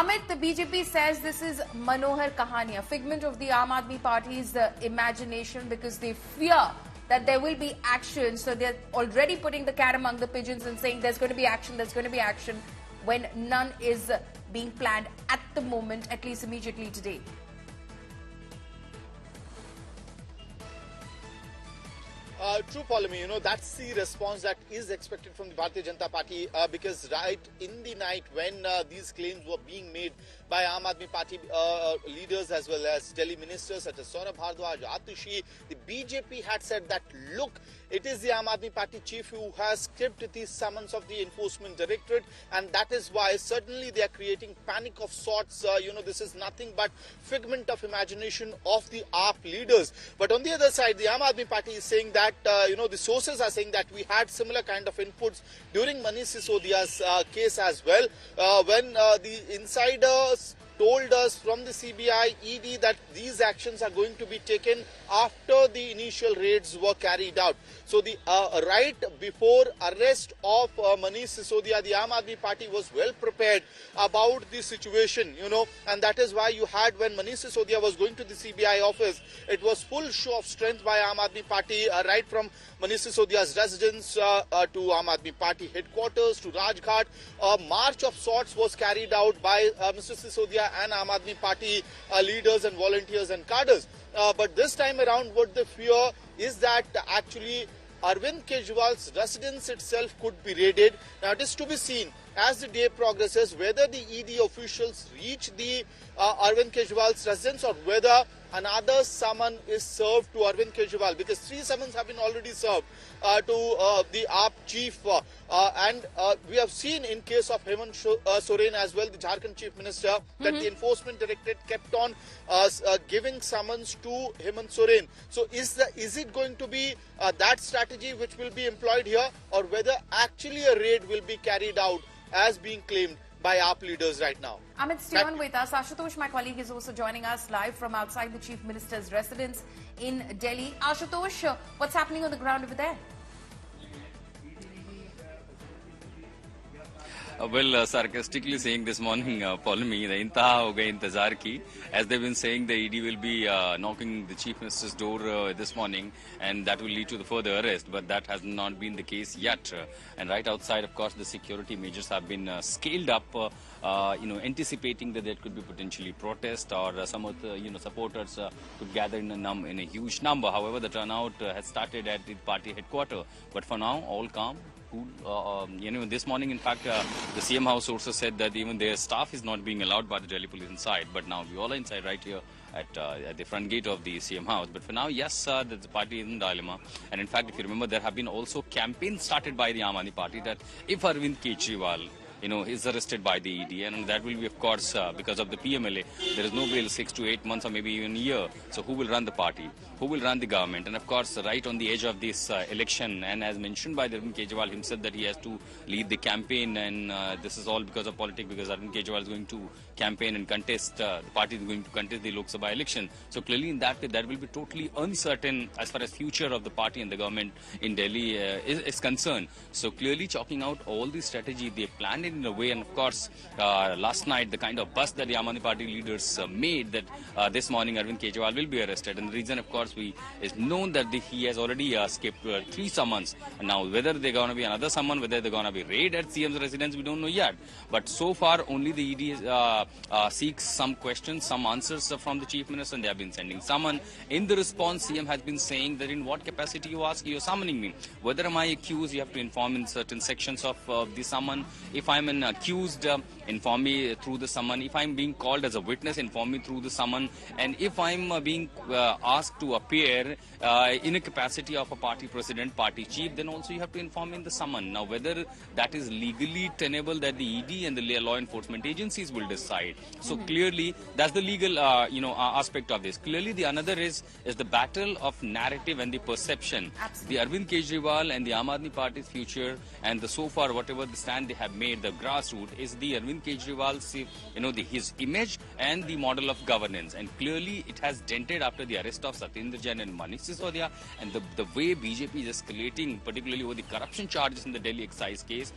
Amit, the BJP says this is Manohar Kahani, a figment of the Aam Aadmi Party's imagination, because they fear that there will be action. So they're already putting the cat among the pigeons and saying there's going to be action, when none is being planned at the moment, at least immediately today. True, Paulami, that's the response that is expected from the Bharatiya Janata Party because right in the night when these claims were being made by Aam Aadmi Party leaders as well as Delhi ministers such as Saurabh Bhardwaj, Atushi, the BJP had said that, look, it is the Aam Aadmi Party chief who has skipped the summons of the Enforcement Directorate, and that is why certainly they are creating panic of sorts. This is nothing but figment of imagination of the AAP leaders. But on the other side, the Aam Aadmi Party is saying that, the sources are saying that we had similar kind of inputs during Manish Sisodia's case as well, when the insiders told us from the CBI, ED that these actions are going to be taken after the initial raids were carried out. So the right before arrest of Manish Sisodia, the Aam Aadmi Party was well prepared about the situation, and that is why you had, when Manish Sisodia was going to the CBI office, it was full show of strength by Aam Aadmi Party, right from Manish Sisodia's residence to Aam Aadmi Party headquarters to Rajghat. A march of sorts was carried out by Mr. Sisodia and Aam Aadmi Party leaders and volunteers and cadres. But this time around, what they fear is that actually Arvind Kejriwal's residence itself could be raided. Now, it is to be seen as the day progresses whether the ED officials reach the Arvind Kejriwal's residence or whether another summon is served to Arvind Kejriwal, because 3 summons have been already served to the AAP chief. And we have seen in case of Hemant Soren as well, the Jharkhand chief minister, that the Enforcement Directorate kept on giving summons to Hemant Soren. So is it going to be that strategy which will be employed here, or whether actually a raid will be carried out as being claimed by AAP leaders right now? Amit, stay on with us. Ashutosh, my colleague, is also joining us live from outside the Chief Minister's residence in Delhi. Ashutosh, what's happening on the ground over there? Sarcastically saying this morning, Paulami, the intaha ho gayi intezar ki. As they've been saying, the ED will be knocking the Chief Minister's door this morning, and that will lead to the further arrest. But that has not been the case yet. And right outside, of course, the security measures have been scaled up, anticipating that there could be potentially protest or some of the supporters could gather in a huge number. However, the turnout has started at the party headquarters. But for now, all calm. This morning, in fact, the CM House sources said that even their staff is not being allowed by the Delhi police inside. But now we all are inside right here at the front gate of the CM House. But for now, yes, the party is in dilemma. And in fact, if you remember, there have been also campaigns started by the Aam Aadmi Party that if Arvind Kejriwal is arrested by the ED, and that will be, of course, because of the PMLA. There is no bail 6 to 8 months or maybe even a year. So who will run the party? Who will run the government? And of course, right on the edge of this election, and as mentioned by Arvind Kejriwal himself, that he has to lead the campaign, and this is all because of politics, because Arvind Kejriwal is going to campaign and contest, the party is going to contest the Lok Sabha election. So clearly in that way, that will be totally uncertain as far as future of the party and the government in Delhi is concerned. So clearly chalking out all the strategy they planned in a way, and of course last night the kind of bust that the Aam Aadmi Party leaders made, that this morning Arvind Kejriwal will be arrested, and the reason, of course, is known that he has already skipped 3 summons. And now whether they're going to be another summon, whether they're going to be raid at CM's residence, we don't know yet. But so far only the ED seeks some questions, some answers from the Chief Minister, and they have been sending summon. In the response, CM has been saying that in what capacity you ask, you're summoning me. Whether am I accused, you have to inform in certain sections of the summon. If I'm an accused, inform me through the summon. If I'm being called as a witness, inform me through the summon. And if I'm being asked to appear in a capacity of a party president, party chief, then also you have to inform me in the summon. Now, whether that is legally tenable, that the ED and the law enforcement agencies will decide. So clearly, that's the legal aspect of this. Clearly, the another is the battle of narrative and the perception. Absolutely. The Arvind Kejriwal and the Aam Aadmi Party's future, and so far whatever the stand they have made, the grassroots is the Arvind Kejriwal's, his image and the model of governance. And clearly it has dented after the arrest of Satyendra Jain and Manish Sisodia, and the way BJP is escalating, particularly over the corruption charges in the Delhi excise case.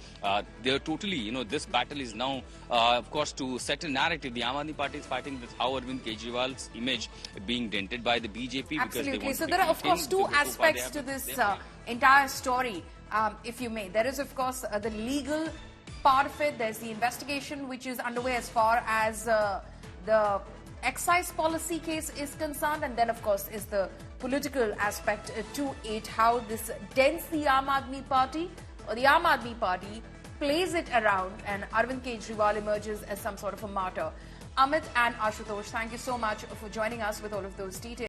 They're totally, this battle is now, of course, to set a narrative. The Aam Aadmi Party is fighting with how Arvind Kejriwal's image being dented by the BJP. Absolutely. So there are, of course, two aspects to this entire story, if you may. There is, of course, the legal part of it. There's the investigation which is underway as far as the excise policy case is concerned, and then, of course, is the political aspect to it, how this dents the Aam Aadmi Party, or the Aam Aadmi Party plays it around, and Arvind Kejriwal emerges as some sort of a martyr. Amit and Ashutosh, thank you so much for joining us with all of those details.